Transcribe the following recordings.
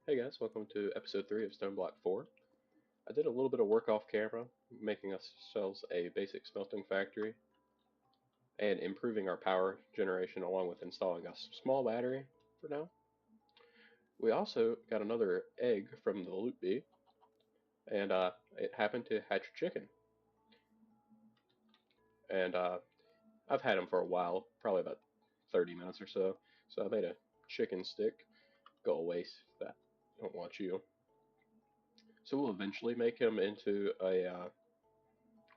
Hey guys, welcome to episode 3 of Stoneblock 4. I did a little bit of work off camera, making ourselves a basic smelting factory and improving our power generation along with installing a small battery for now. We also got another egg from the loot bee, and it happened to hatch a chicken. And I've had him for a while, probably about 30 minutes or so. So I made a chicken stick. Go away, that don't want you. So we'll eventually make him into a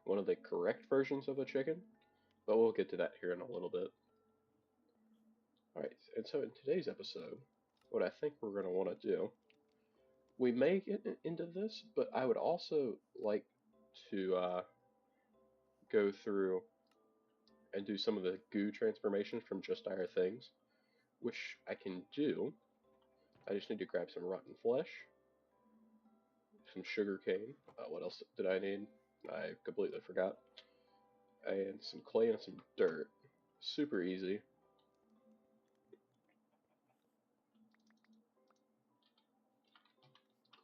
one of the correct versions of a chicken, but we'll get to that here in a little bit. Alright, and so in today's episode, what I think we're going to want to do, we may get into this, but I would also like to go through and do some of the goo transformations from Just Dire Things, which I can do. I just need to grab some rotten flesh, some sugar cane. What else did I need? I completely forgot. And some clay and some dirt. Super easy.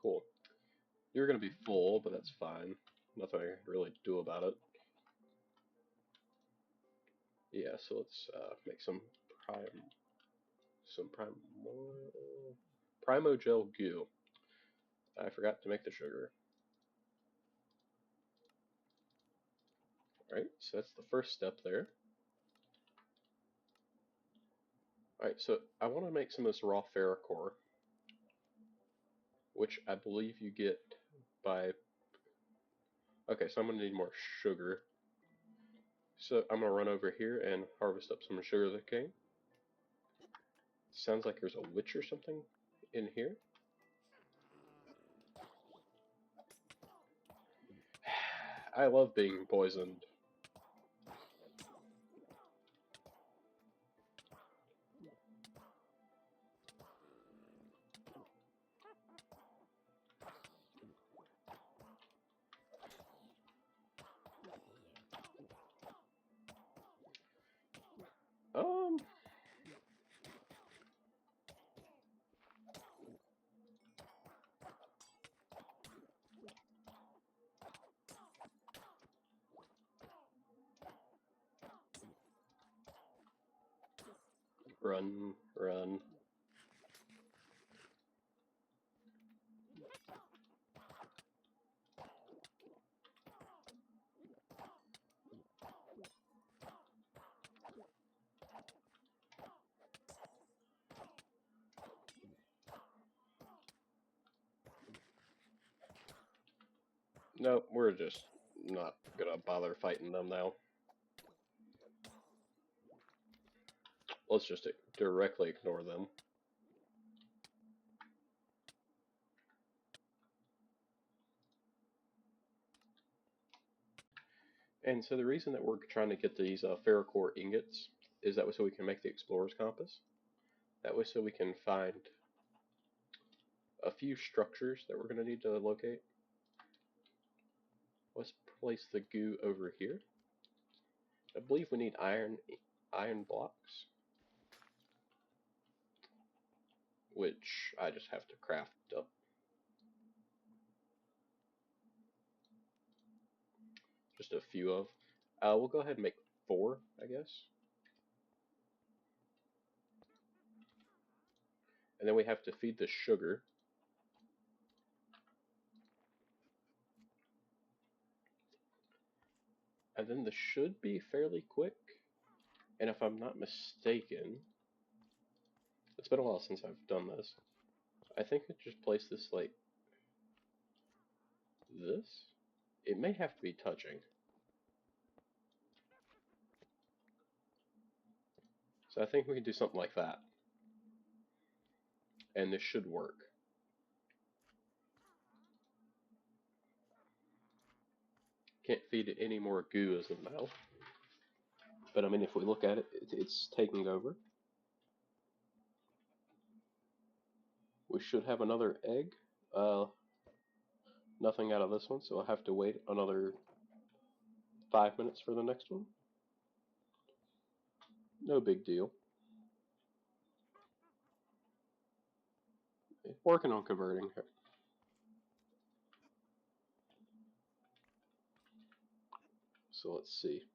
Cool. You're going to be full, but that's fine. Nothing I can really do about it. Yeah, so let's make some primogel goo. I forgot to make the sugar. Alright, so that's the first step there. Alright, so I want to make some of this raw ferrocore, which I believe you get by... Okay, so I'm going to need more sugar. So I'm going to run over here and harvest up some sugar cane. Sounds like there's a witch or something in here. I love being poisoned. Um, Run, run. Nope, we're just not gonna bother fighting them now. Let's just directly ignore them. And so the reason that we're trying to get these ferrocore ingots is that way so we can make the explorer's compass. That way so we can find a few structures that we're going to need to locate. Let's place the goo over here. I believe we need iron blocks, which I just have to craft up. Just a few of. We'll go ahead and make 4, I guess. And then we have to feed the sugar. And then this should be fairly quick. And if I'm not mistaken, it's been a while since I've done this. I think I just place this like this. It may have to be touching. So I think we can do something like that. And this should work. Can't feed it any more goo as of now. But I mean, if we look at it, it's taking over. We should have another egg. Nothing out of this one, so I'll have to wait another 5 minutes for the next one. No big deal. Working on converting her. So let's see.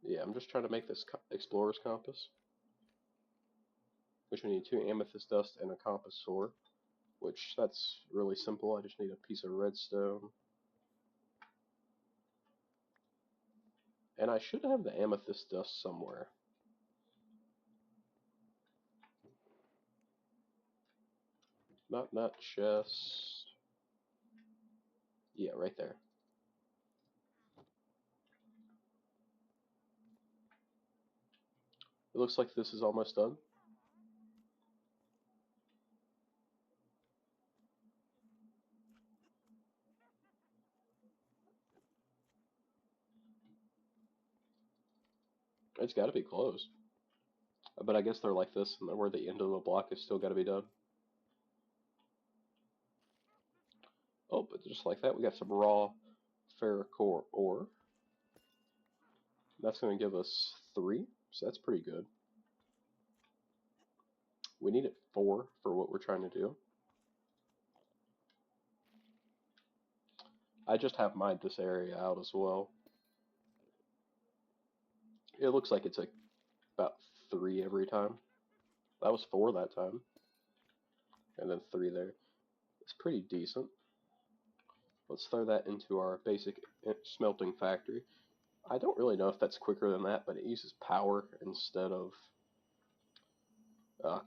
Yeah, I'm just trying to make this explorer's compass, which we need 2 amethyst dust and a compass sword, which that's really simple. I just need a piece of redstone. And I should have the amethyst dust somewhere. Not in that chest. Yeah, right there. It looks like this is almost done. It's got to be close. But I guess they're like this, and where the end of the block is still got to be done. Oh, but just like that, we got some raw ferrocore ore. That's going to give us 3, so that's pretty good. We need it 4 for what we're trying to do. I just have mined this area out as well. It looks like it's like about 3 every time. That was 4 that time. And then 3 there. It's pretty decent. Let's throw that into our basic smelting factory. I don't really know if that's quicker than that, but it uses power instead of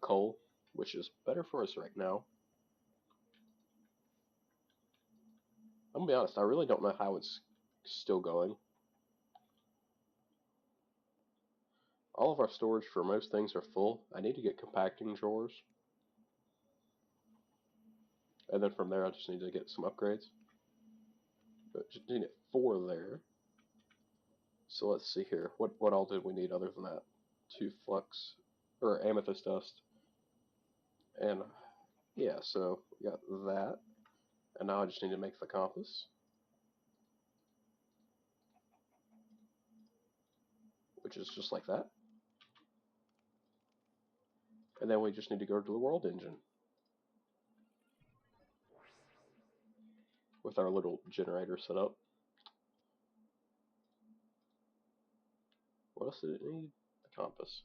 coal, which is better for us right now. I'm gonna be honest, I really don't know how it's still going. All of our storage for most things are full. I need to get compacting drawers. And then from there I just need to get some upgrades. But just need it 4 there. So let's see here. What all did we need other than that? 2 flux, or amethyst dust. And yeah, so we got that. And now I just need to make the compass, which is just like that. And then we just need to go to the world engine with our little generator set up. What else did it need? The compass.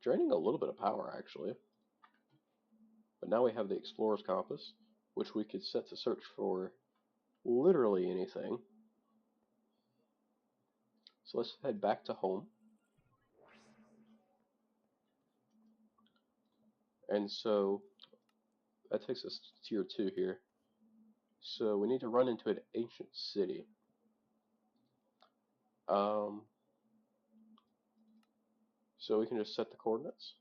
Draining a little bit of power, actually. But now we have the explorer's compass, which we could set to search for literally anything. So let's head back to home. And so that takes us to tier 2 here. So we need to run into an ancient city. So we can just set the coordinates.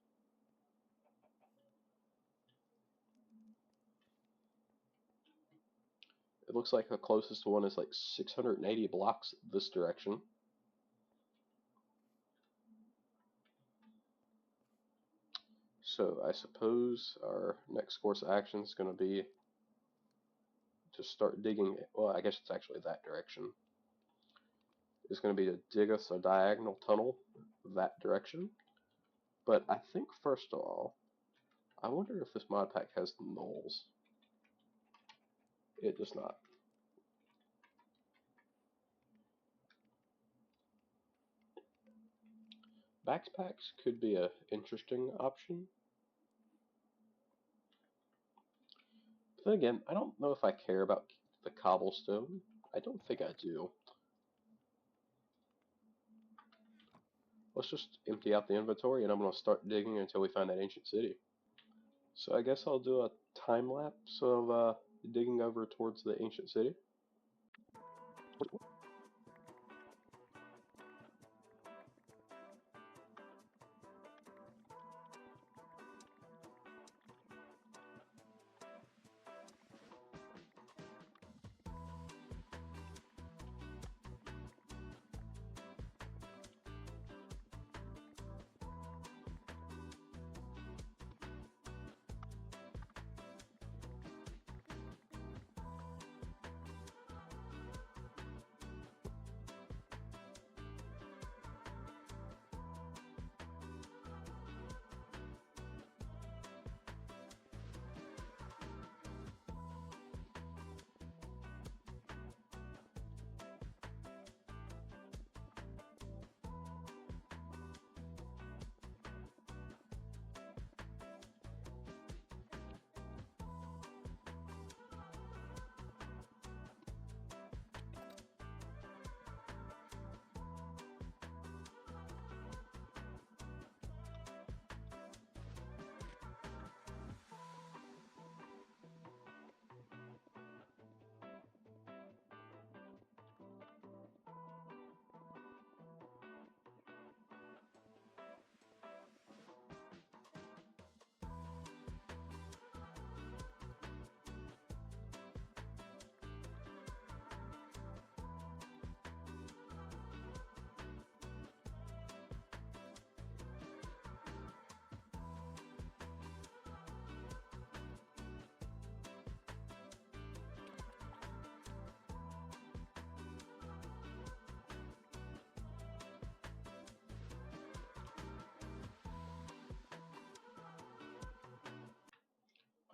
It looks like the closest one is like 680 blocks this direction. So I suppose our next course of action is going to be to start digging. Well, I guess it's actually that direction. It's going to be to dig us a diagonal tunnel that direction. But I think first of all, I wonder if this mod pack has nulls. It does not. Backpacks could be an interesting option. But then again, I don't know if I care about the cobblestone. I don't think I do. Let's just empty out the inventory and I'm going to start digging until we find that ancient city. So I guess I'll do a time lapse of digging over towards the ancient city.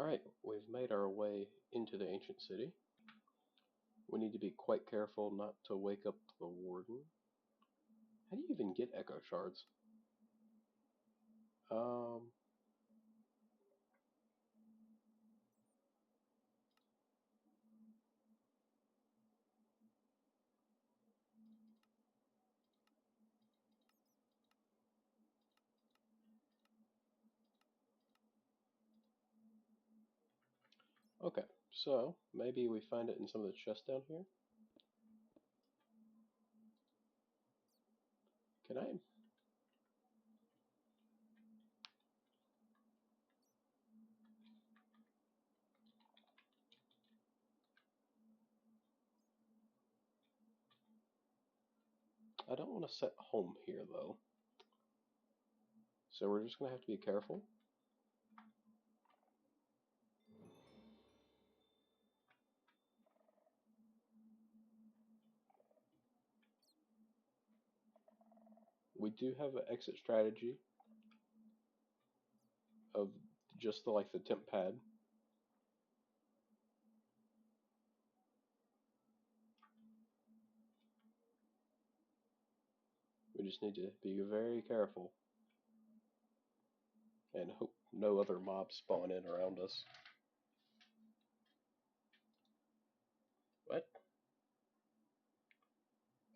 Alright, we've made our way into the ancient city. We need to be quite careful not to wake up the warden. How do you even get echo shards? Um, okay, so maybe we find it in some of the chests down here. Can I? I don't want to set home here though. So we're just going to have to be careful. We do have an exit strategy of just the temp pad. We just need to be very careful and hope no other mobs spawn in around us. What?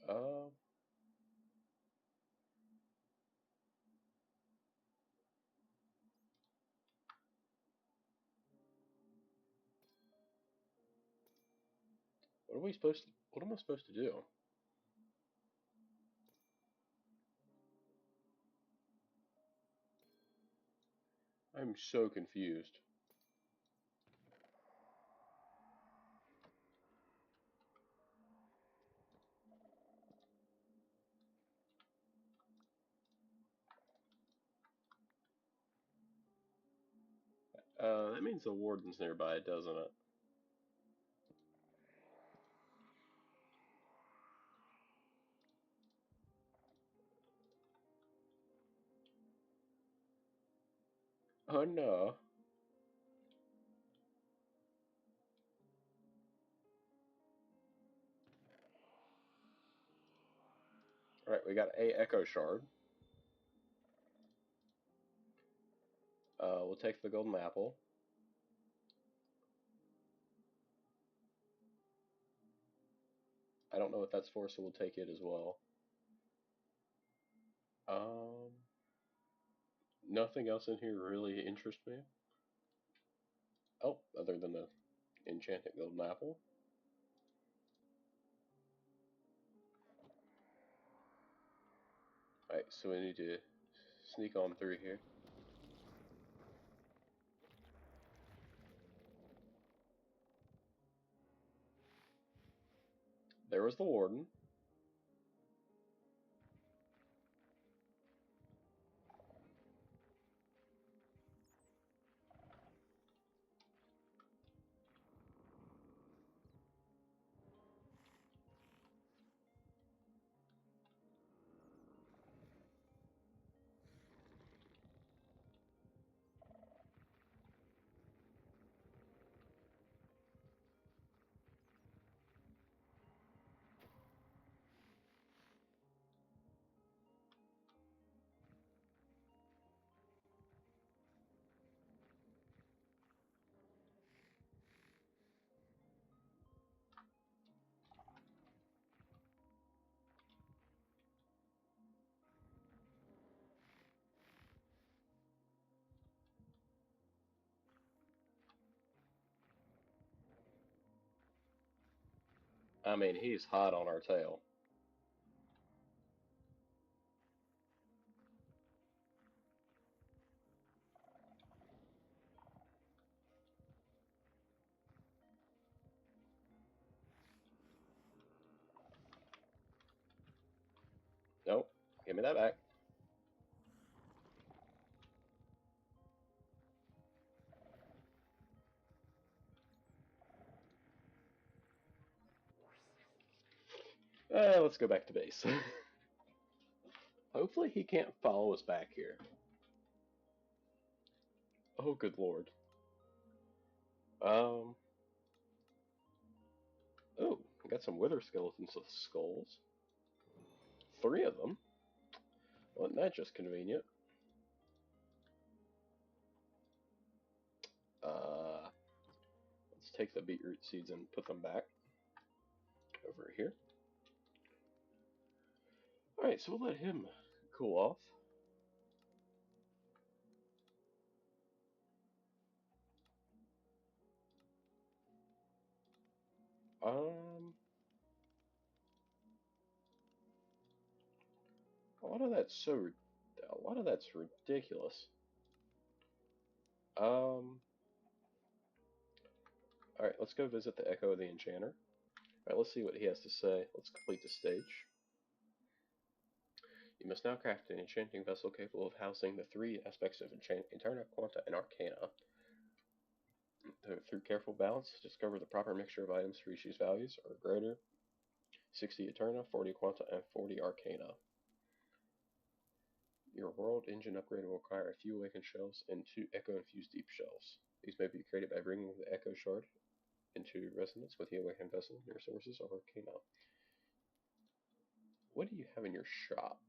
Uh, what are we supposed to? What am I supposed to do? I'm so confused. That means the warden's nearby, doesn't it? Oh no. Alright, we got a echo shard. We'll take the golden apple. I don't know what that's for, so we'll take it as well. Um, Nothing else in here really interests me. Oh, other than the enchanted golden apple. Alright, so we need to sneak on through here. There was the warden. I mean, he's hot on our tail. Nope. Give me that back. Let's go back to base. Hopefully he can't follow us back here. Oh, good lord. Um. Oh, I got some wither skeletons with skulls. 3 of them. Wasn't that just convenient? Uh, let's take the beetroot seeds and put them back over here. Alright, so we'll let him cool off. Um, a lot of that's ridiculous. Um, alright, let's go visit the Echo of the Enchanter. Alright, let's see what he has to say. Let's complete the stage. You must now craft an enchanting vessel capable of housing the 3 aspects of Eterna, Quanta, and Arcana. Through careful balance, discover the proper mixture of items for each of these values, or greater. 60 Eterna, 40 Quanta, and 40 Arcana. Your world engine upgrade will require a few awakened shells and 2 echo-infused deep shells. These may be created by bringing the echo shard into resonance with the awakened vessel, your sources, or Arcana. What do you have in your shop?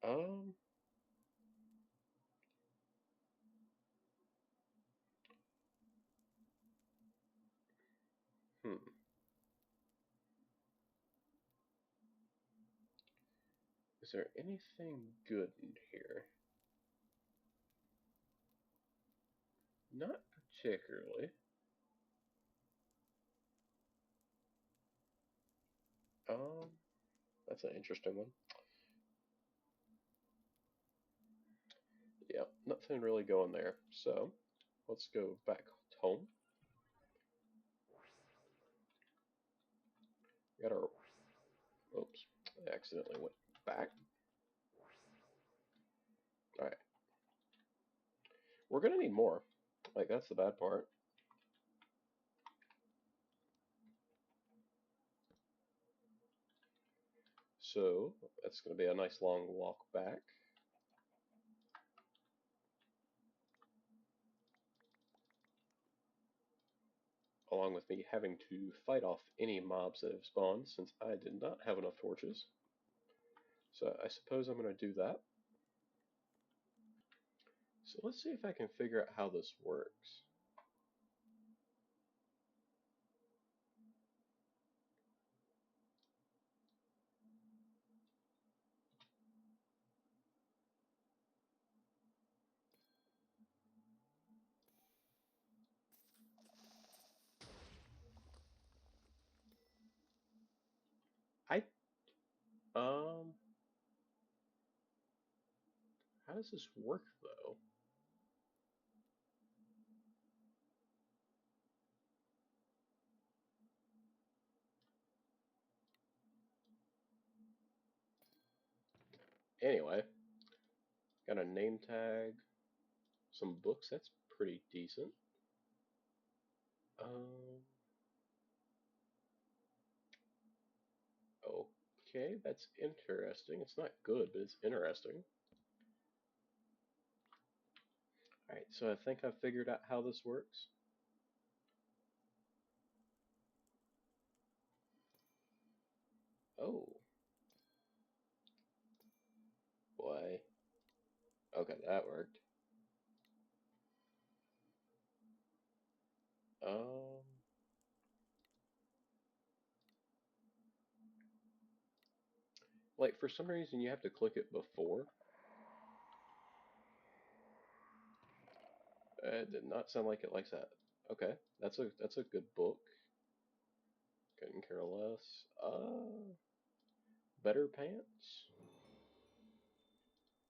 Um, hmm. Is there anything good in here? Not particularly. Um, that's an interesting one. Yeah, nothing really going there. So, let's go back home. We got our... Oops, I accidentally went back. Alright. We're gonna need more. Like, that's the bad part. So, that's gonna be a nice long walk back. Along with me having to fight off any mobs that have spawned, since I did not have enough torches. So, I suppose I'm gonna do that. So, let's see if I can figure out how this works. I how does this work though? Anyway, got a name tag, some books, that's pretty decent. Um, okay, that's interesting. It's not good, but it's interesting. Alright, so I think I've figured out how this works. Oh, boy. Okay, that worked. Um, like for some reason you have to click it before. It did not sound like it likes that. Okay, that's a good book. Couldn't care less. Better Pants.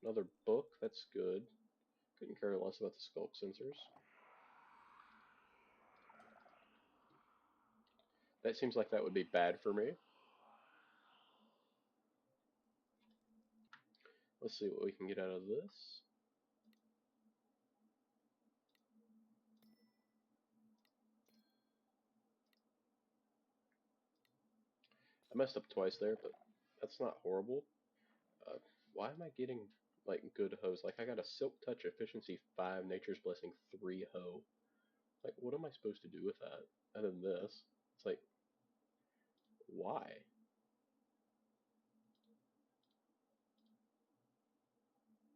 Another book. That's good. Couldn't care less about the sculpt sensors. That seems like that would be bad for me. Let's see what we can get out of this. I messed up twice there, but that's not horrible. Uh, why am I getting like good hoes. Like I got a Silk Touch Efficiency 5, Nature's Blessing 3 hoe. Like what am I supposed to do with that other than this? It's like why?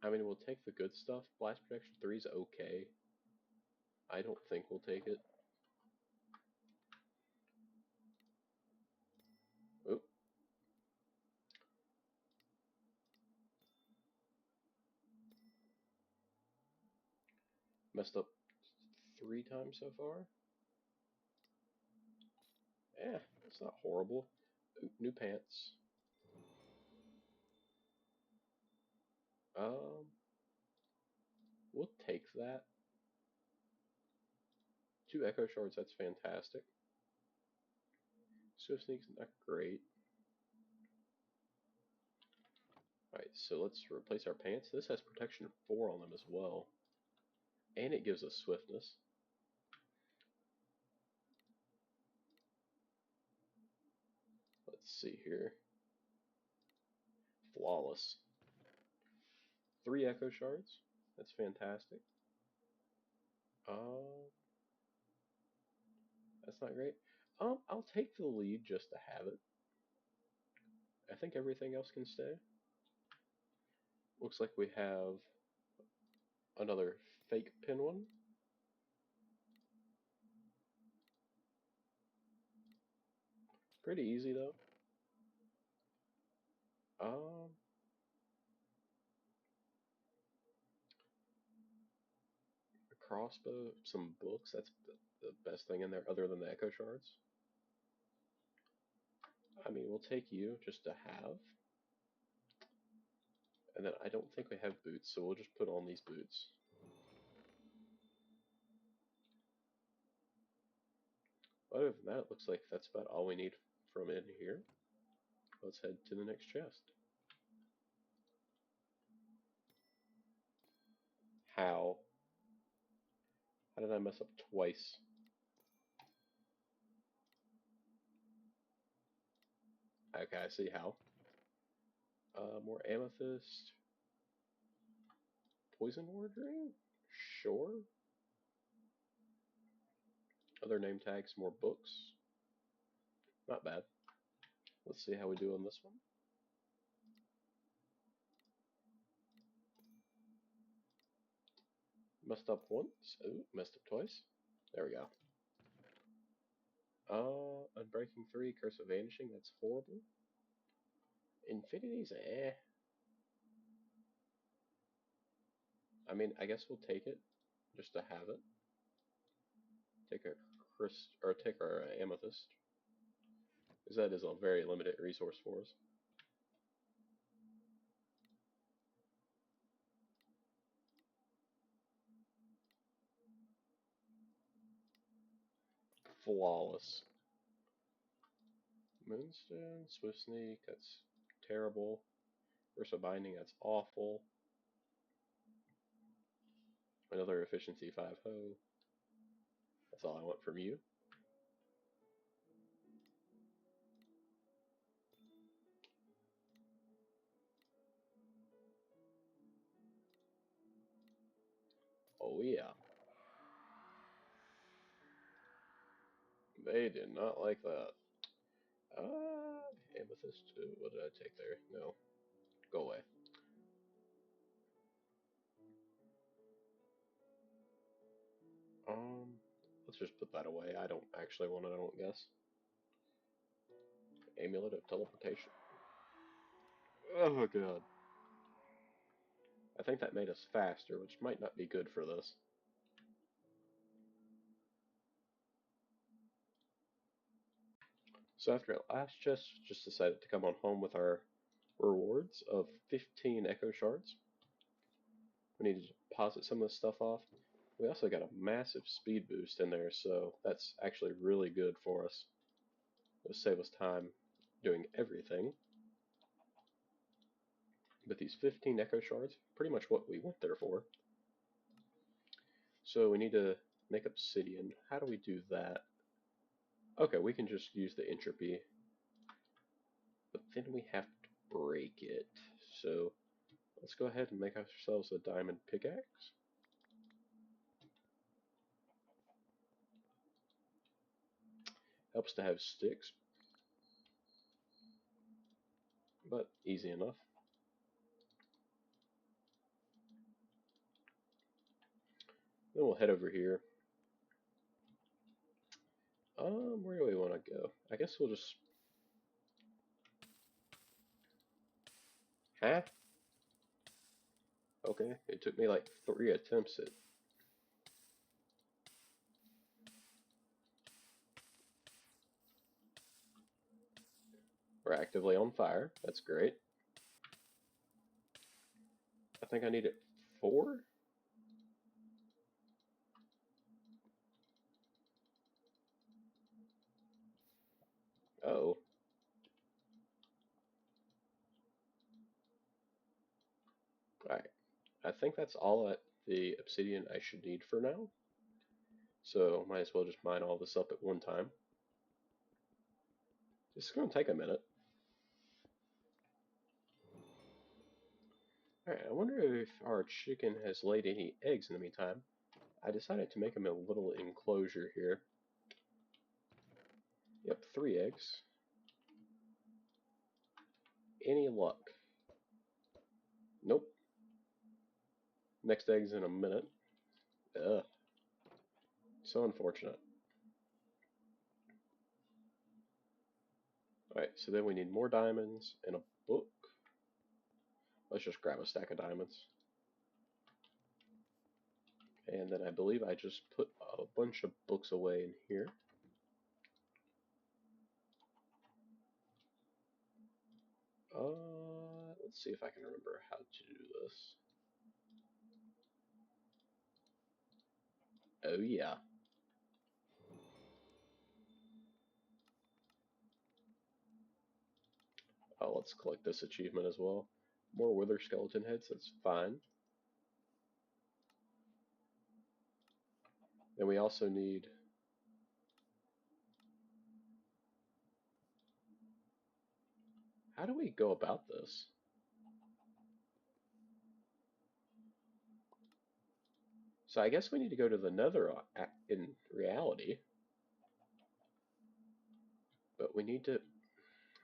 I mean, we'll take the good stuff. Blast Protection 3 is okay. I don't think we'll take it. Oop. Messed up 3 times so far. It's not horrible. Ooh, new pants. Um, we'll take that. 2 Echo Shards, that's fantastic. Swift Sneak's not great. Alright, so let's replace our pants. This has protection 4 on them as well. And it gives us swiftness. Let's see here. Flawless. 3 Echo Shards. That's fantastic. That's not great. I'll take the lead just to have it. I think everything else can stay. Looks like we have another fake pin one. Pretty easy though. Um, a crossbow, some books. That's the best thing in there, other than the echo shards. I mean, we'll take you just to have. And then I don't think we have boots, so we'll just put on these boots. Other than that, it looks like that's about all we need from in here. Let's head to the next chest. How? How did I mess up twice? Okay, I see how. More amethyst. Poison ward ring? Sure. Other name tags, more books. Not bad. Let's see how we do on this one. Messed up once. Ooh, messed up twice. There we go. Unbreaking 3, Curse of Vanishing, that's horrible. Infinity's eh. I mean, I guess we'll take it, just to have it. Take our take our amethyst, because that is a very limited resource for us. Flawless. Moonstone, Swift Sneak, that's terrible. Versa Binding, that's awful. Another Efficiency 5 hoe. That's all I want from you. Oh yeah. They did not like that. Amethyst 2. What did I take there? No. Go away. Let's just put that away. I don't actually want it, I don't guess. Amulet of Teleportation. Oh god. I think that made us faster, which might not be good for this. So after our last chest, just decided to come on home with our rewards of 15 Echo Shards. We need to deposit some of this stuff off. We also got a massive speed boost in there, so that's actually really good for us. It'll save us time doing everything. But these 15 Echo Shards, pretty much what we went there for. So we need to make obsidian. How do we do that? Okay, we can just use the entropy. But then we have to break it. So let's go ahead and make ourselves a diamond pickaxe. Helps to have sticks, but easy enough. Then we'll head over here. Where do we want to go? I guess we'll just... Huh? Okay, it took me like 3 attempts at... We're actively on fire. That's great. I think I need it 4? Oh. Alright. I think that's all the obsidian I should need for now. So might as well just mine all this up at one time. This is going to take a minute. Alright, I wonder if our chicken has laid any eggs in the meantime. I decided to make him a little enclosure here. Yep, 3 eggs. Any luck? Nope. Next egg's in a minute. Ugh. So unfortunate. Alright, so then we need more diamonds and a book. Let's just grab a stack of diamonds. And then I believe I just put a bunch of books away in here. Let's see if I can remember how to do this. Oh yeah. Oh, let's collect this achievement as well. More wither skeleton heads, that's fine. Then we also need... How do we go about this? So I guess we need to go to the nether in reality. But we need to...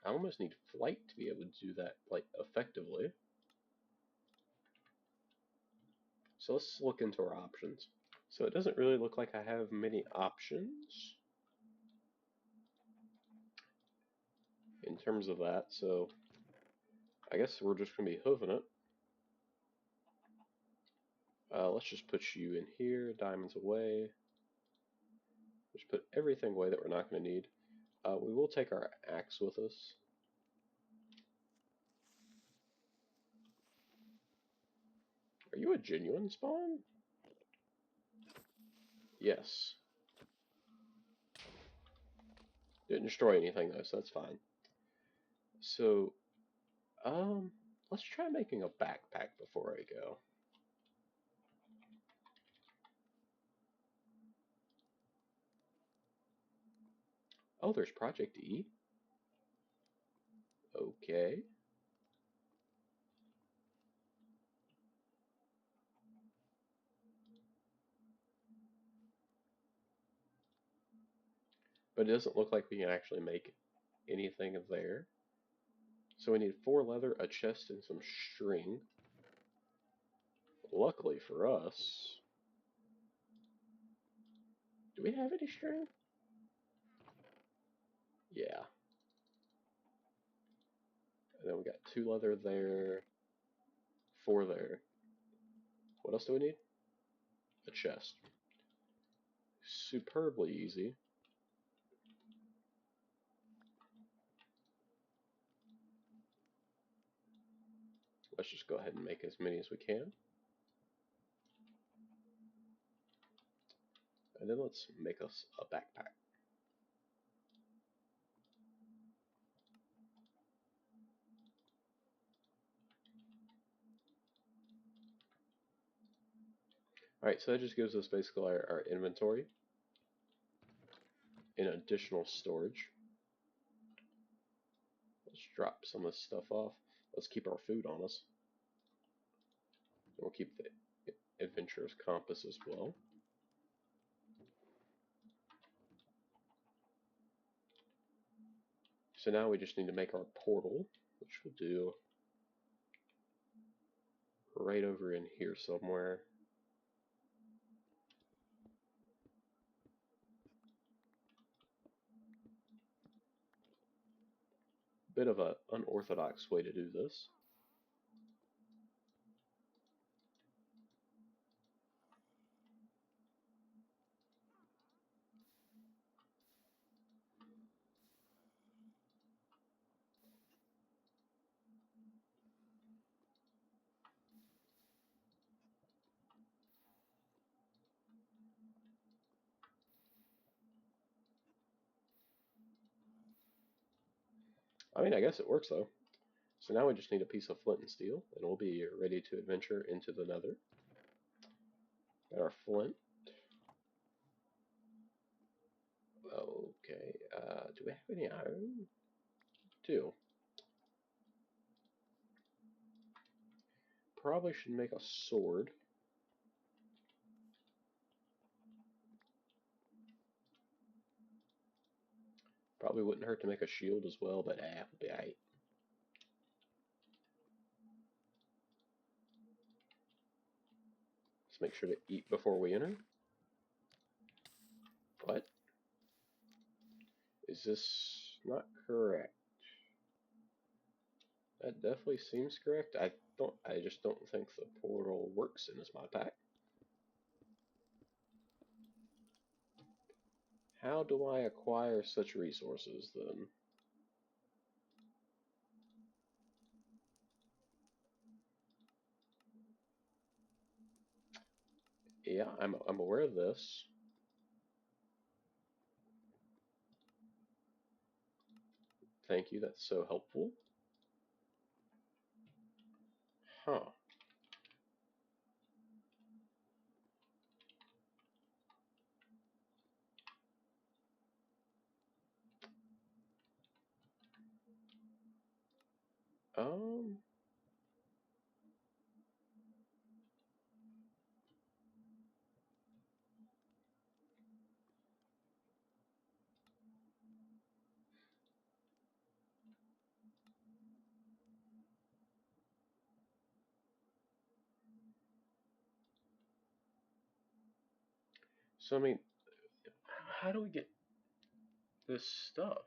I almost need flight to be able to do that, like, effectively. So let's look into our options. So it doesn't really look like I have many options in terms of that, so I guess we're just going to be hoofing it. Let's just put you in here, diamonds away. Just put everything away that we're not going to need. We will take our axe with us. Are you a genuine spawn? Yes. Didn't destroy anything though, so that's fine. So, let's try making a backpack before I go. Oh, there's Project E? Okay. But it doesn't look like we can actually make anything there. So we need 4 leather, a chest, and some string. Luckily for us... Do we have any string? Yeah. And then we got 2 leather there, 4 there. What else do we need? A chest. Superbly easy. Let's just go ahead and make as many as we can. And then let's make us a backpack. Alright, so that just gives us basically our inventory and additional storage. Let's drop some of this stuff off. Let's keep our food on us. We'll keep the adventurer's compass as well. So now we just need to make our portal, which we'll do right over in here somewhere. Bit of an unorthodox way to do this. I mean, I guess it works though. So now we just need a piece of flint and steel, and we'll be ready to adventure into the nether. Got our flint. Okay, do we have any iron? Two. Probably should make a sword. Probably wouldn't hurt to make a shield as well, but we'll be alright. Let's make sure to eat before we enter. What? Is this not correct? That definitely seems correct. I just don't think the portal works in this modpack. How do I acquire such resources then? Yeah, I'm aware of this. Thank you, that's so helpful. Huh. Um, so I mean, how do we get this stuff?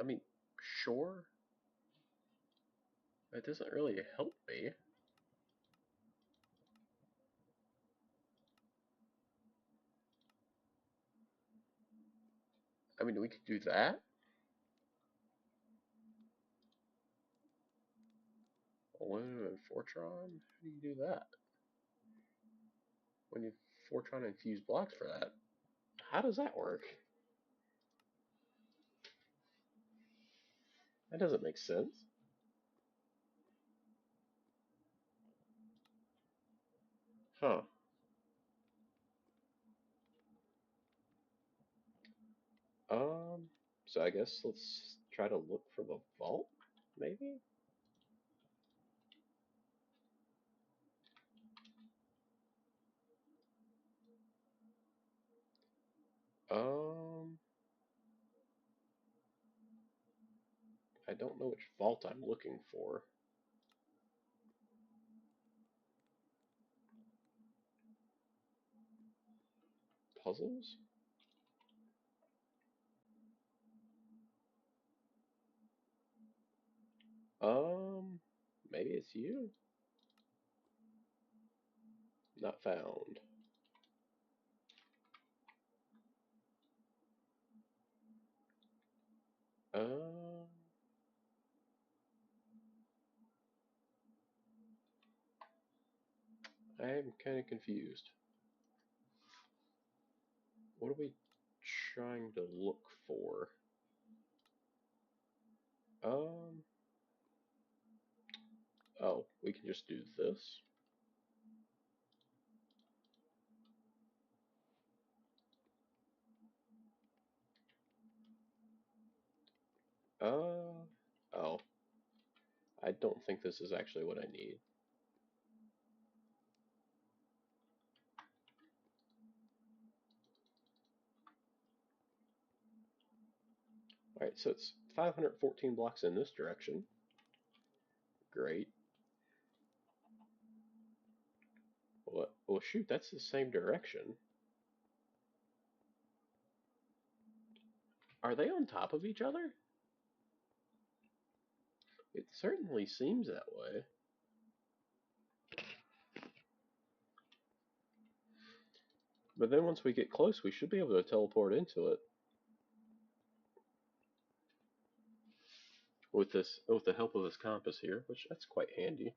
I mean, sure. It doesn't really help me. I mean, we could do that. Aluminum and Fortron? How do you do that? When you Fortron infuse blocks for that? How does that work? That doesn't make sense. Huh. Um, so I guess let's try to look for the vault, maybe? Um, I don't know which vault I'm looking for. Puzzles? Maybe it's you? Not found. Um, I'm kind of confused. What are we trying to look for? Um, oh, we can just do this. Oh. I don't think this is actually what I need. Alright, so it's 514 blocks in this direction. Great. Well, shoot, that's the same direction. Are they on top of each other? It certainly seems that way. But then once we get close, we should be able to teleport into it. With the help of this compass here, which that's quite handy.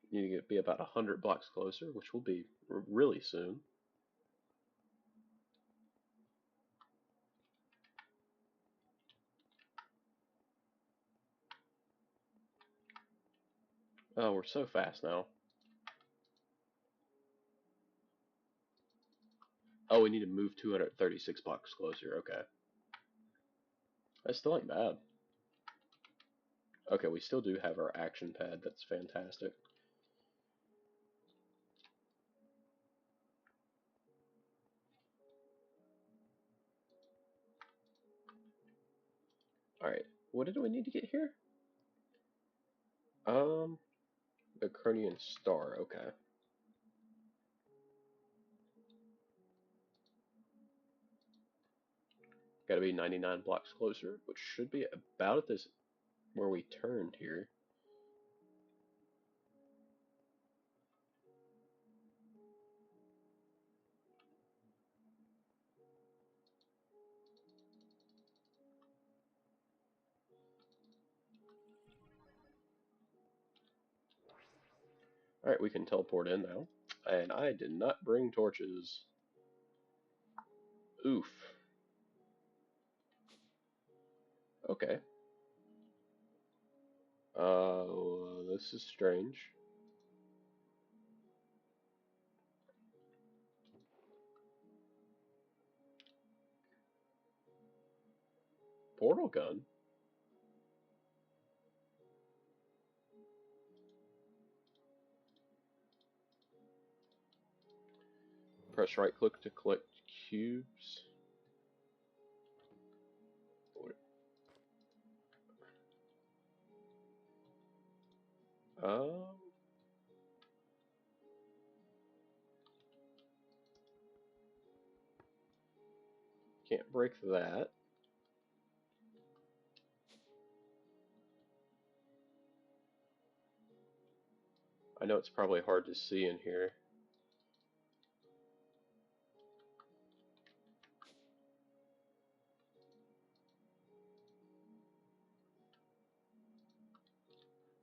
You need to be about 100 blocks closer, which will be really soon. Oh, we're so fast now. Oh, we need to move 236 blocks closer. Okay. That still ain't bad. Okay, we still do have our action pad. That's fantastic. Alright, what did we need to get here? The Cronian Star. Okay. Gotta be 99 blocks closer, which should be about at this where we turned here. Alright, we can teleport in now. And I did not bring torches. Oof. Okay. This is strange. Portal gun? Press right click to collect cubes. Um, can't break that. I know it's probably hard to see in here.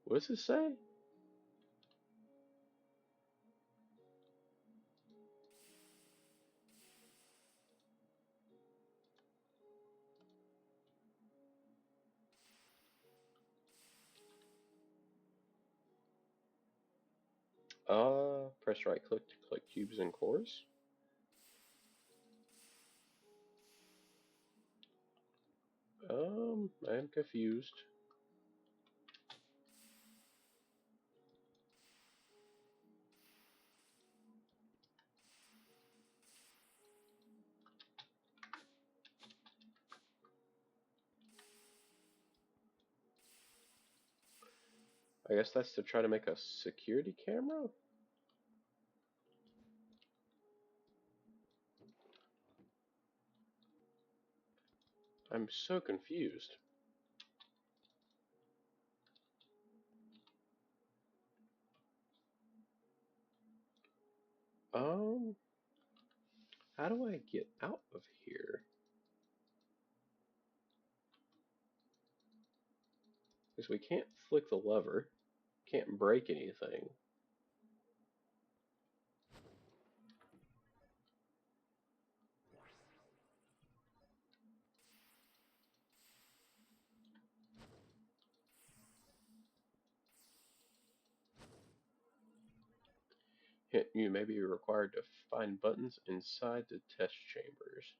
What does this say? Press right click to collect cubes and cores. I'm confused. I guess that's to try to make a security camera? I'm so confused. Um, how do I get out of here? Because we can't flick the lever. Can't break anything. Hint, you may be required to find buttons inside the test chambers.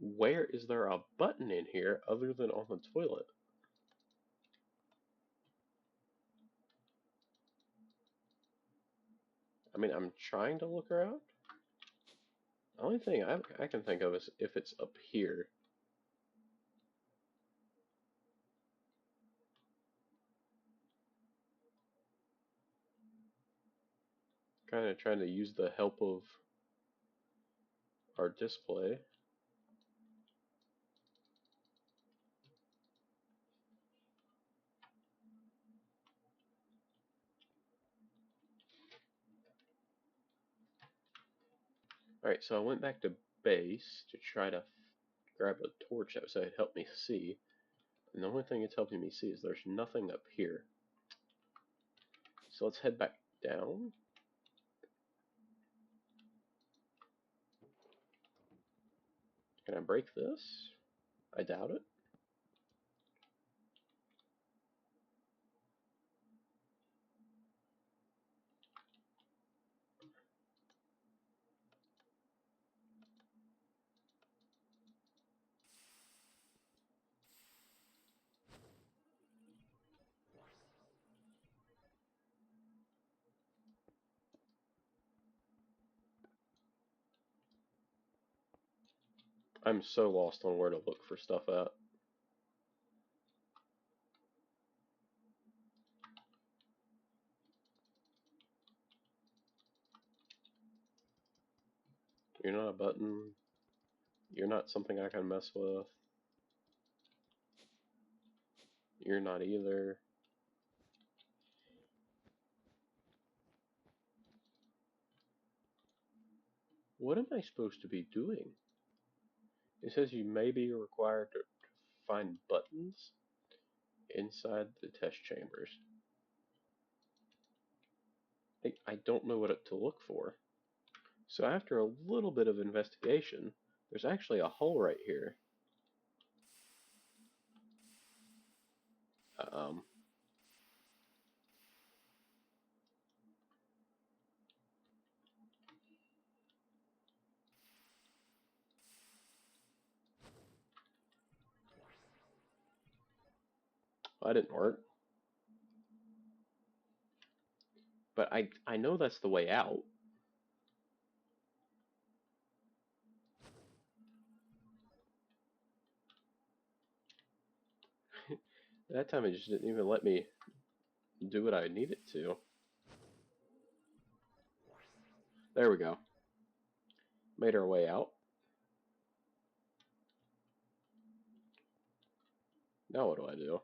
Where is there a button in here other than on the toilet? I mean, I'm trying to look around. The only thing I can think of is if it's up here. Kind of trying to use the help of our display. Alright, so I went back to base to try to grab a torch that would help me see. And the only thing it's helping me see is there's nothing up here. So let's head back down. Can I break this? I doubt it. I'm so lost on where to look for stuff at. You're not a button. You're not something I can mess with. You're not either. What am I supposed to be doing? It says you may be required to find buttons inside the test chambers. I don't know what to look for. So after a little bit of investigation, there's actually a hole right here. Um, that didn't work. But I know that's the way out. That time it just didn't even let me do what I needed to. There we go. Made our way out. Now what do I do?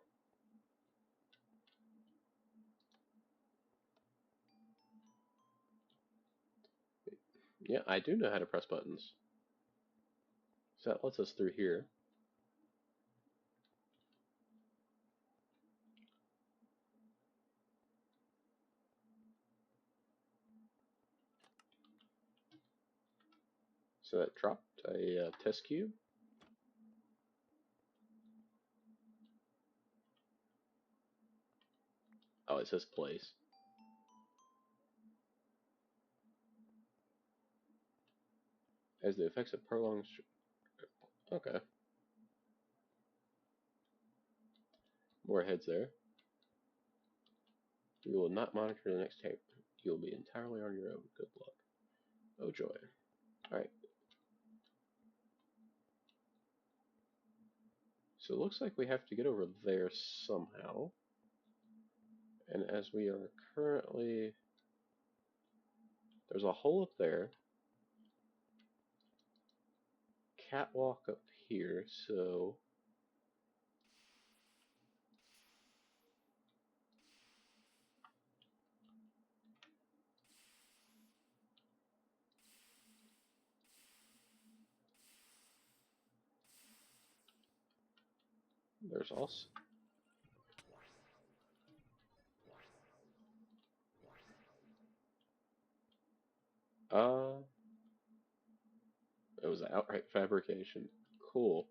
Yeah, I do know how to press buttons. So that lets us through here. So that dropped a test cube. Oh, it says place. As the effects of prolonged... Okay. More heads there. You will not monitor the next tape. You will be entirely on your own. Good luck. Oh joy. Alright. So it looks like we have to get over there somehow. And as we are currently... There's a hole up there. Catwalk up here, so... There's also... It was outright fabrication. Cool.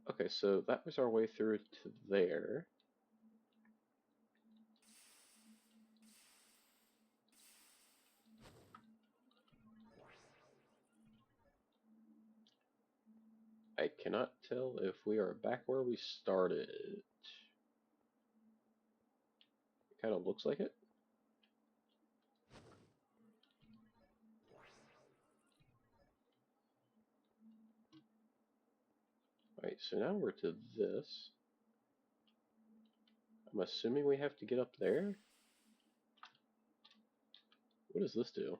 Okay, so that was our way through to there. I cannot tell if we are back where we started. It kind of looks like it. Alright, so now we're to this. I'm assuming we have to get up there? What does this do?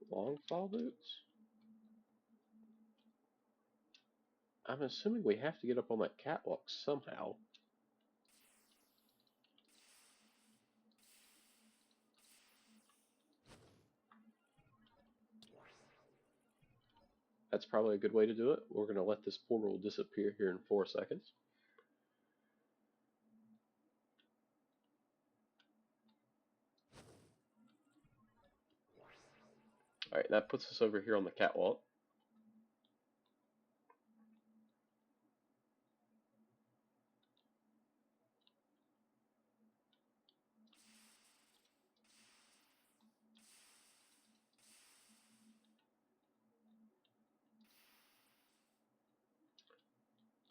Long fall boots? I'm assuming we have to get up on that catwalk somehow. That's probably a good way to do it. We're going to let this portal disappear here in 4 seconds. Alright, that puts us over here on the catwalk.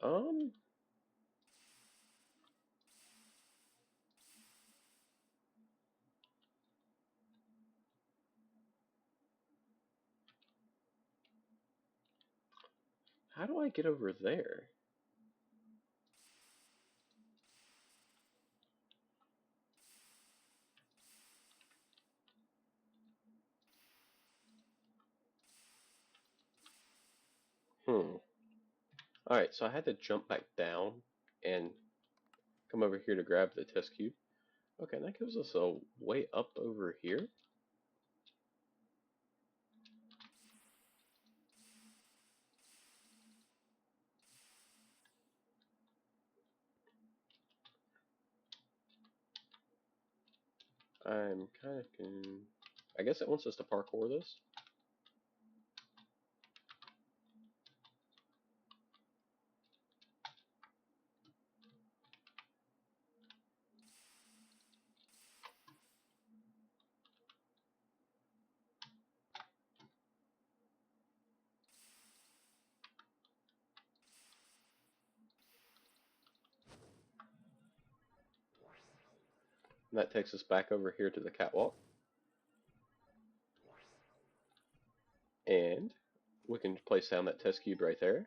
Um, how do I get over there? Alright, so I had to jump back down and come over here to grab the test cube. Okay, that gives us a way up over here. I'm kind of I guess it wants us to parkour this. And that takes us back over here to the catwalk. And we can place down that test cube right there.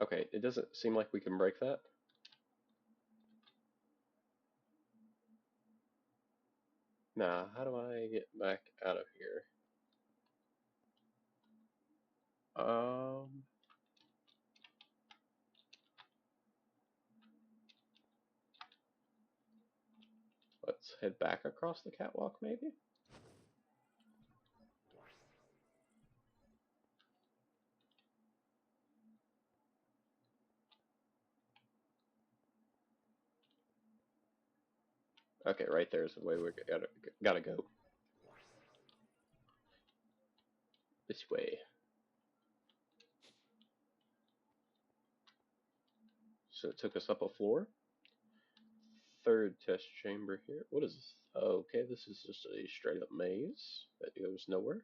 Okay, it doesn't seem like we can break that. Nah, how do I get back out of here? Let's head back across the catwalk, maybe? Okay, right there's the way we gotta go. This way. So it took us up a floor. Third test chamber here. What is this? Okay, this is just a straight up maze that goes nowhere.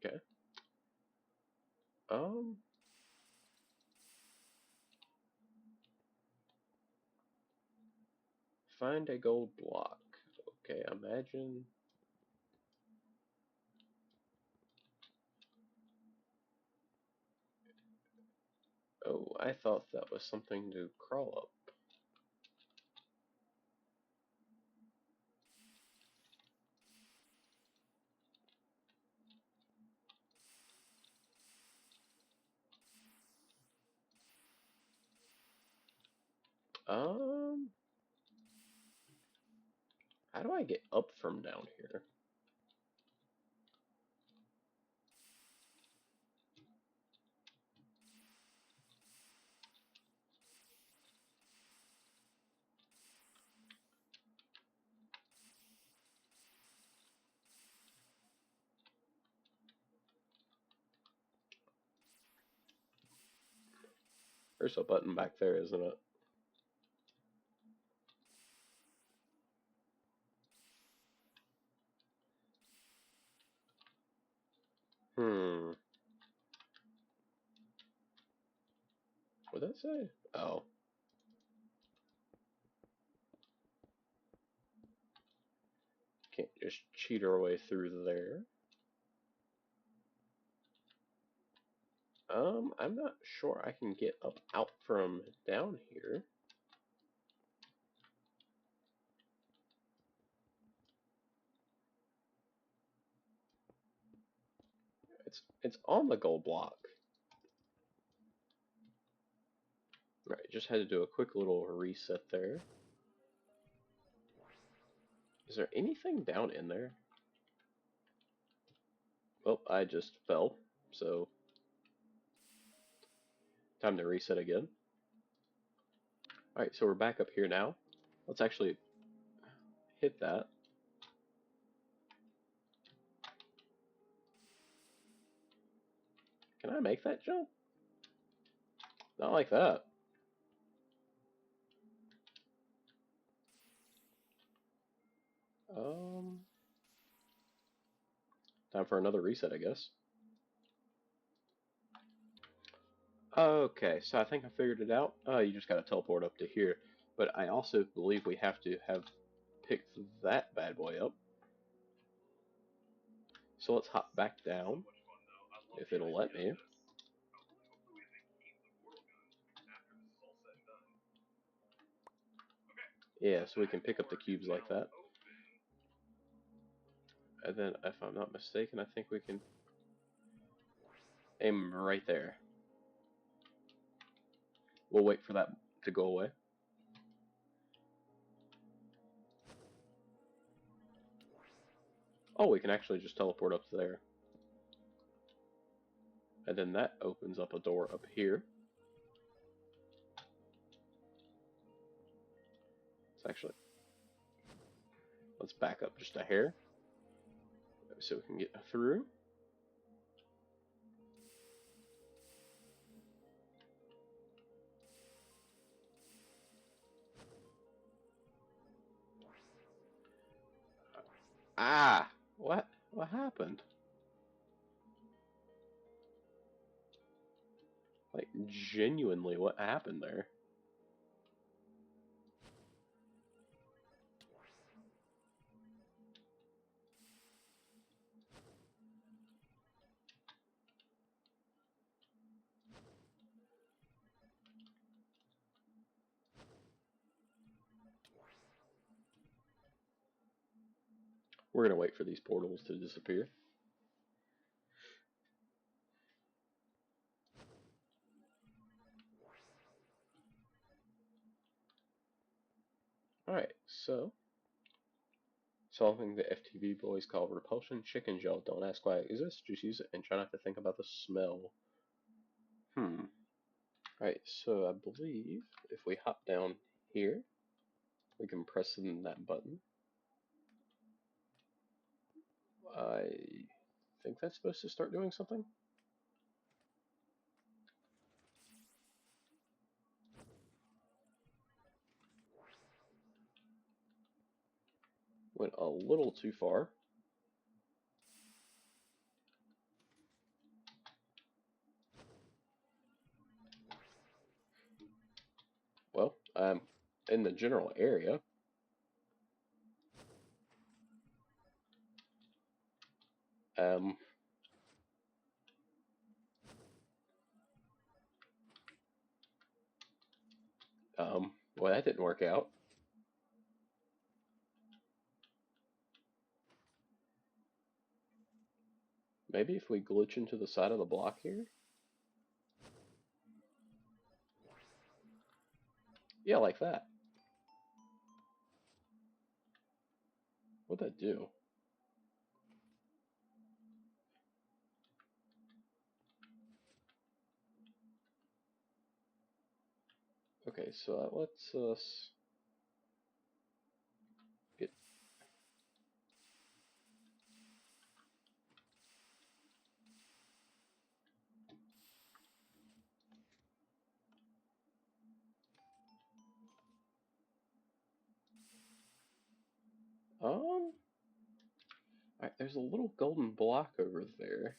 Okay. Find a gold block. Okay, imagine. Oh, I thought that was something to crawl up. How do I get up from down here? There's a button back there, isn't it? Hmm. What'd that say? Oh. Can't just cheat our way through there. I'm not sure I can get up out from down here. It's on the gold block. Right, just had to do a quick little reset there. Is there anything down in there? Well, I just fell, so time to reset again. Alright, so we're back up here now. Let's actually hit that. Can I make that jump? Not like that. Time for another reset, I guess. Okay, so I think I figured it out. You just gotta teleport up to here. But I also believe we have to have picked that bad boy up. So let's hop back down, if it'll let me. Yeah, so we can pick up the cubes like that. And then, if I'm not mistaken, I think we can aim right there. We'll wait for that to go away. Oh, we can actually just teleport up there. And then that opens up a door up here. It's actually... Let's back up just a hair, so we can get through. Ah! What? What happened? Like, genuinely, what happened there? We're gonna wait for these portals to disappear. Alright, so... Solving the FTV boys call repulsion chicken gel. Don't ask why it exists, just use it and try not to think about the smell. Alright, so I believe if we hop down here, we can press in that button. I think that's supposed to start doing something. Went a little too far. Well, I'm in the general area. Well, that didn't work out. Maybe if we glitch into the side of the block here? Yeah, like that. What'd that do? Okay, so that lets us get... Alright, there's a little golden block over there.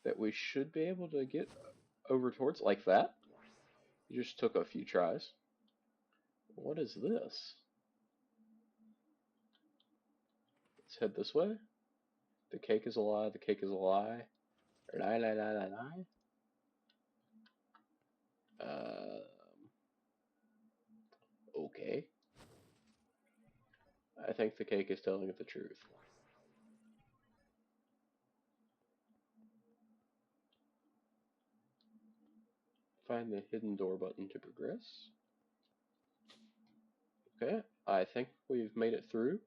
That we should be able to get over towards, like that. It just took a few tries. What is this? Let's head this way. The cake is a lie, the cake is a lie. Lie, lie, lie, lie, lie. Okay. I think the cake is telling the truth. Find the hidden door button to progress. Okay, I think we've made it through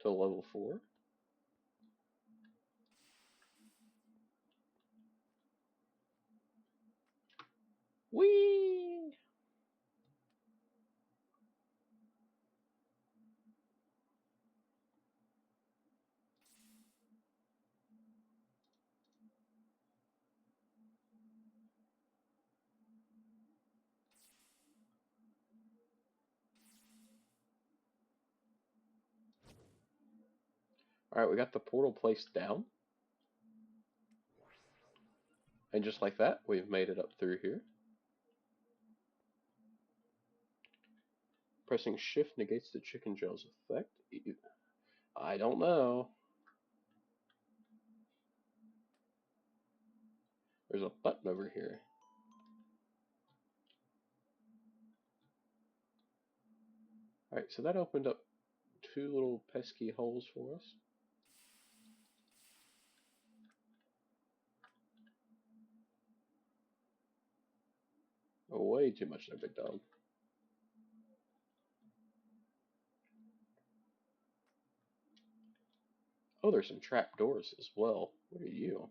to level 4. Whee! Alright, we got the portal placed down. And just like that, we've made it up through here. Pressing shift negates the chicken gel's effect. I don't know. There's a button over here. Alright, so that opened up 2 little pesky holes for us. Way too much there, big dog. Oh, there's some trap doors as well. What are you?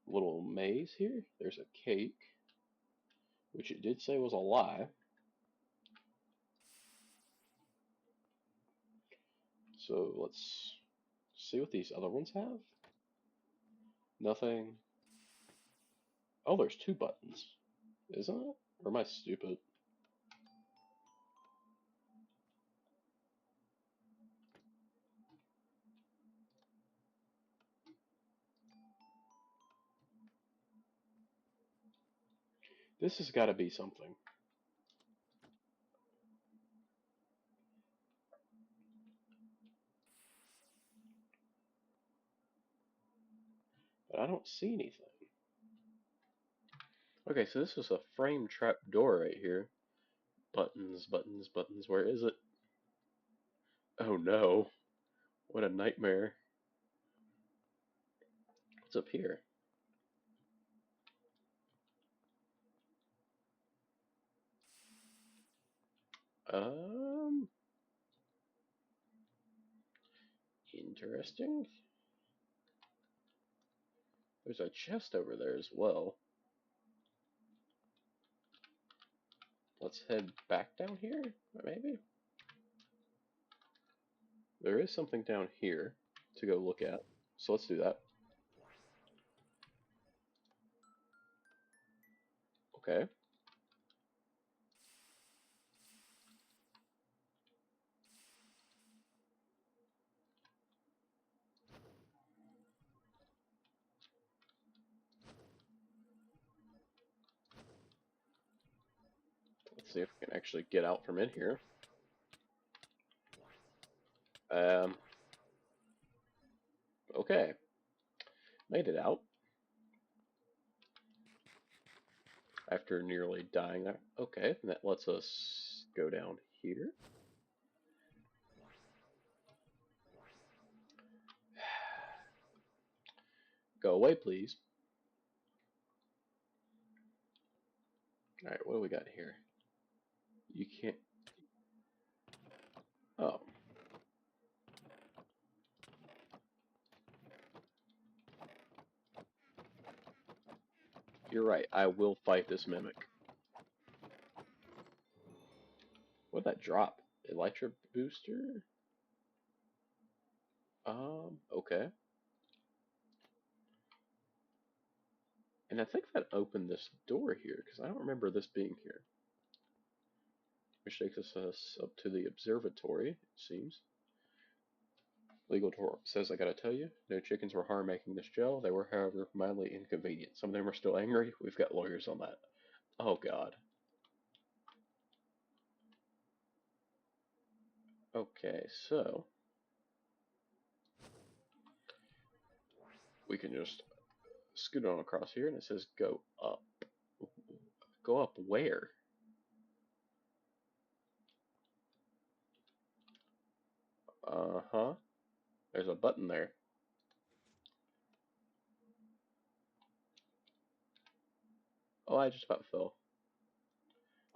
Little maze here. There's a cake, which it did say was a lie. So let's see what these other ones have. Nothing. Oh, there's 2 buttons. Isn't it? Or am I stupid? This has got to be something. But I don't see anything. Okay, so this is a frame trap door right here. Buttons, buttons, buttons. Where is it? Oh no. What a nightmare. What's up here? Interesting. There's a chest over there as well. Let's head back down here, maybe? There is something down here to go look at, so let's do that. Okay. Let's see if we can actually get out from in here. Okay. Made it out. After nearly dying there. Okay, and that lets us go down here. Go away, please. Alright, what do we got here? You can't... Oh. You're right, I will fight this mimic. What'd that drop? Elytra booster? Okay. And I think that opened this door here, because I don't remember this being here. Which takes us up to the observatory, it seems. Legal Tour says, I gotta tell you, no chickens were harmed making this gel. They were, however, mildly inconvenient. Some of them are still angry. We've got lawyers on that. Oh, God. Okay, so we can just scoot on across here, and it says go up. Go up where? Uh-huh. There's a button there. Oh, I just about fell.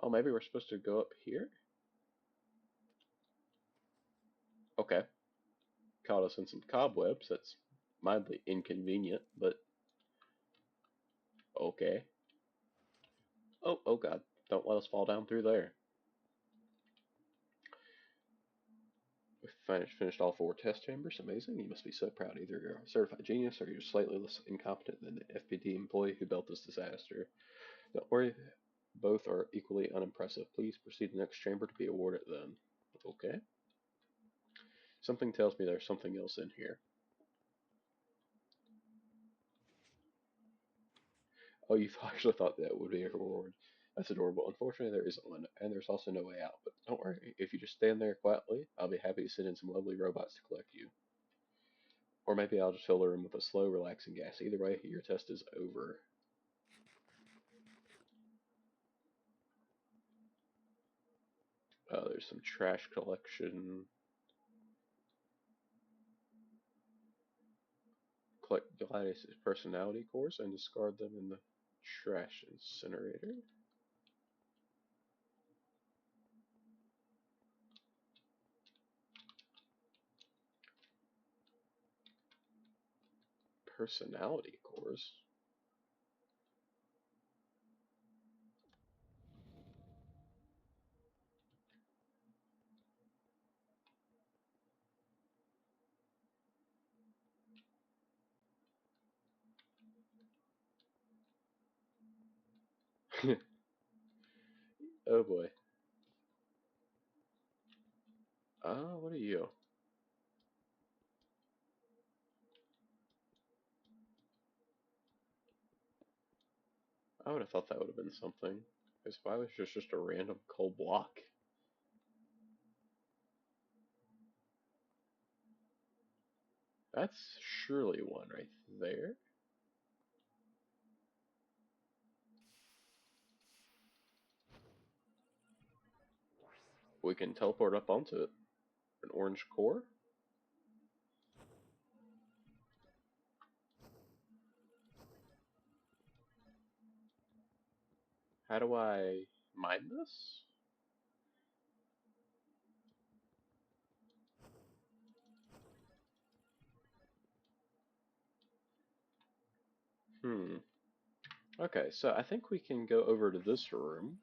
Oh, maybe we're supposed to go up here? Okay. Caught us in some cobwebs. That's mildly inconvenient, but okay. Oh, oh God. Don't let us fall down through there. We finished all 4 test chambers. Amazing. You must be so proud. Either you're a certified genius or you're slightly less incompetent than the FPD employee who built this disaster. Don't worry. Both are equally unimpressive. Please proceed to the next chamber to be awarded then. Okay. Something tells me there's something else in here. Oh, you actually thought that would be a reward. That's adorable. Unfortunately, there isn't one, and there's also no way out. But don't worry, if you just stand there quietly, I'll be happy to send in some lovely robots to collect you. Or maybe I'll just fill the room with a slow, relaxing gas. Either way, your test is over. There's some trash collection. Collect Gladius' personality cores and discard them in the trash incinerator. Personality cores? Oh boy. What are you? I would have thought that would have been something. Because why was just a random coal block? That's surely one right there. We can teleport up onto it. An orange core? How do I mine this? Hmm. Okay, so I think we can go over to this room.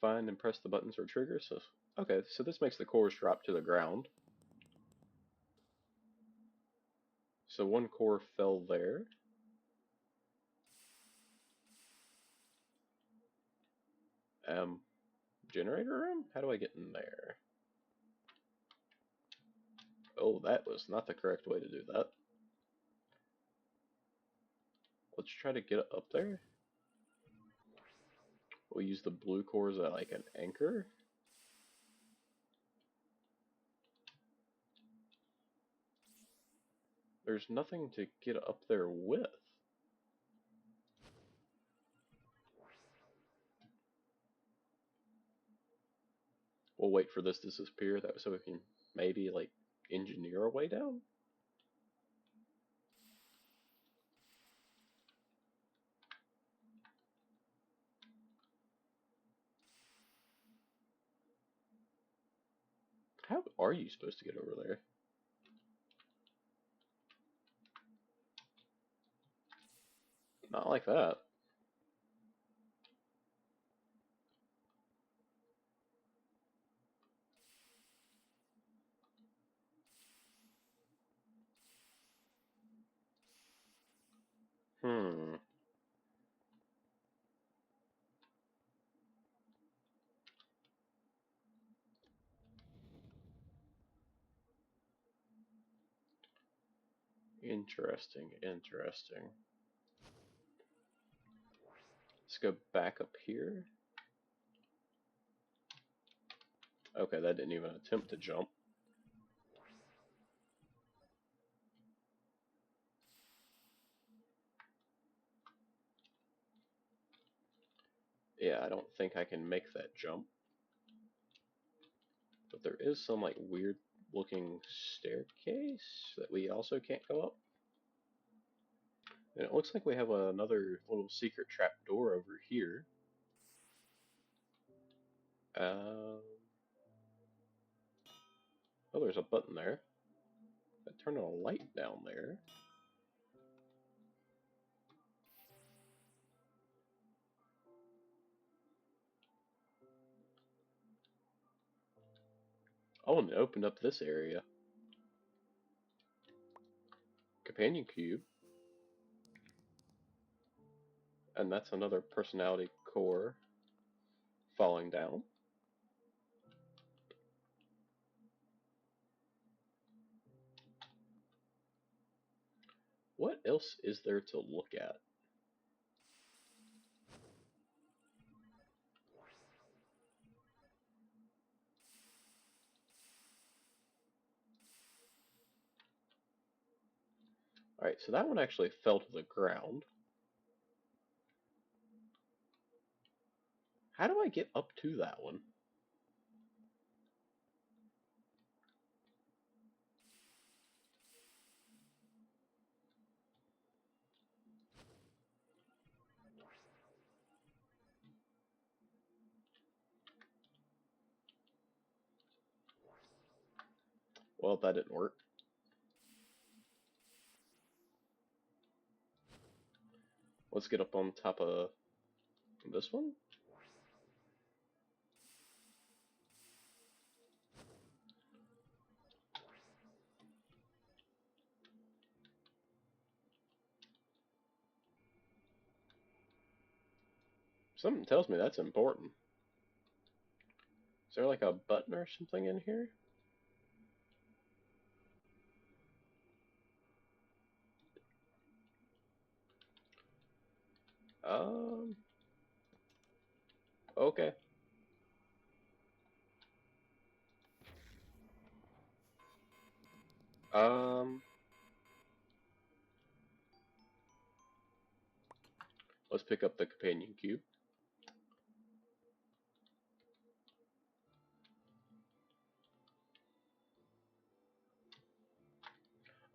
Find and press the buttons or triggers. So, okay, so this makes the cores drop to the ground. So one core fell there. Um, Generator room? How do I get in there? Oh, that was not the correct way to do that. Let's try to get up there. We'll use the blue cores as like an anchor. There's nothing to get up there with. We'll wait for this to disappear so we can maybe like engineer a way down. How are you supposed to get over there? Not like that. Hmm. Interesting, interesting. Let's go back up here. Okay, that didn't even attempt to jump. Yeah, I don't think I can make that jump. But there is some like weird looking staircase that we also can't go up. And it looks like we have another little secret trap door over here. Um, oh, there's a button there. I turn on a light down there. Oh, and it opened up this area. Companion cube. And that's another personality core falling down. What else is there to look at? Alright, so that one actually fell to the ground. How do I get up to that one? Well, that didn't work. Let's get up on top of this one. Something tells me that's important. Is there like a button or something in here? Um, okay. Um, let's pick up the companion cube.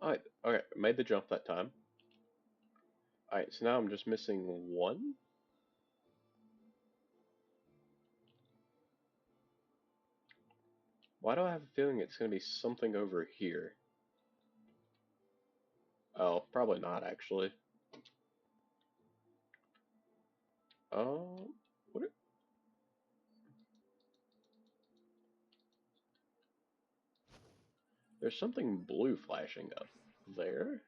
Alright, okay, made the jump that time. Alright, so now I'm just missing one. Why do I have a feeling it's going to be something over here? Oh, probably not actually. What? There's something blue flashing up there.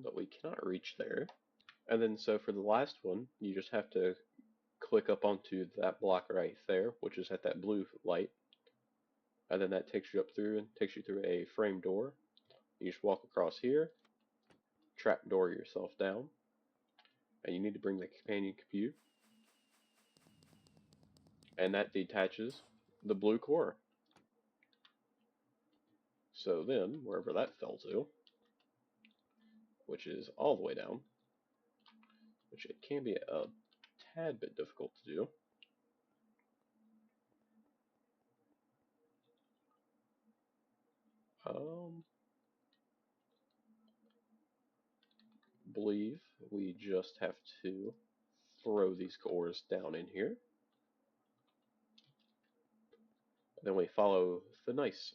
But we cannot reach there. And then so for the last one, you just have to click up onto that block right there, which is at that blue light. And then that takes you up through and takes you through a frame door. You just walk across here, trap door yourself down, and you need to bring the companion cube, and that detaches the blue core. So then, wherever that fell to, which is all the way down, which it can be a tad bit difficult to do. Believe we just have to throw these cores down in here. Then we follow the nice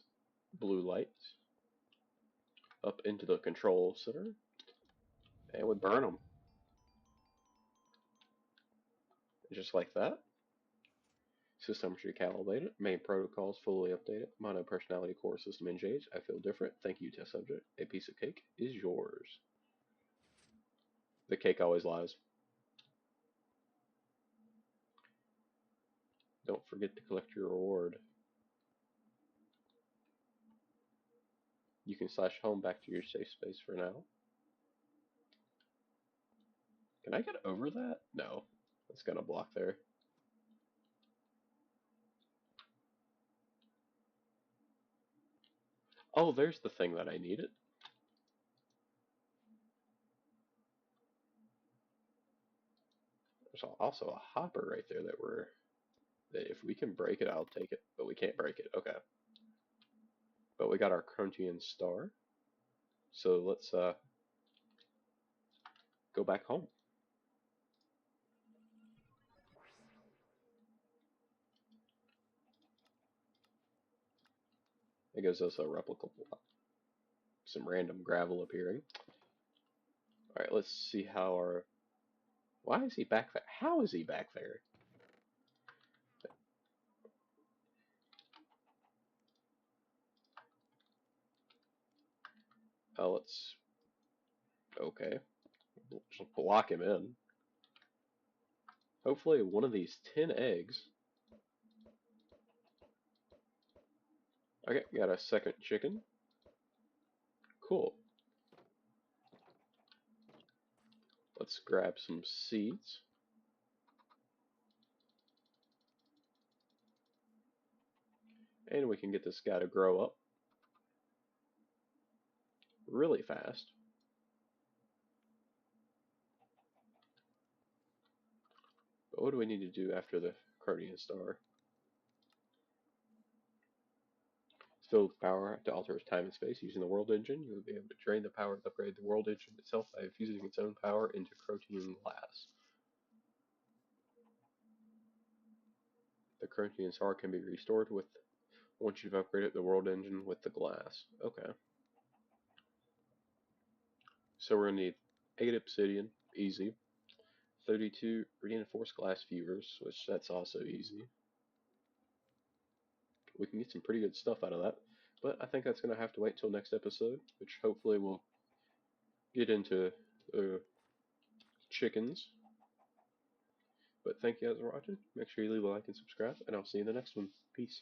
blue light up into the control center, and we burn them. Just like that. System recalibrated. Main protocols fully updated. Mono personality core system engaged. I feel different. Thank you, test subject. A piece of cake is yours. The cake always lies. Don't forget to collect your reward. You can slash home back to your safe space for now. Can I get over that? No. That's gonna block there. Oh, there's the thing that I needed. There's also a hopper right there that if we can break it, I'll take it. But we can't break it. Okay. But we got our Crunchian star. So let's go back home. It gives us a replicable, some random gravel appearing. Alright, let's see how our... Why is he back there? How is he back there? Let's... Okay. Just block him in. Hopefully one of these 10 eggs... Okay, got a second chicken. Cool. Let's grab some seeds. And we can get this guy to grow up really fast. But what do we need to do after the Cronian star? Filled with power to alter its time and space using the world engine. You will be able to drain the power to upgrade the world engine itself by infusing its own power into Crotian glass. The Crotian star can be restored with once you've upgraded the world engine with the glass. Okay. So we're gonna need 8 obsidian, easy. 32 reinforced glass fevers, which that's also easy. We can get some pretty good stuff out of that. But I think that's gonna have to wait till next episode, which hopefully we'll get into chickens. But thank you guys for watching. Make sure you leave a like and subscribe, and I'll see you in the next one. Peace.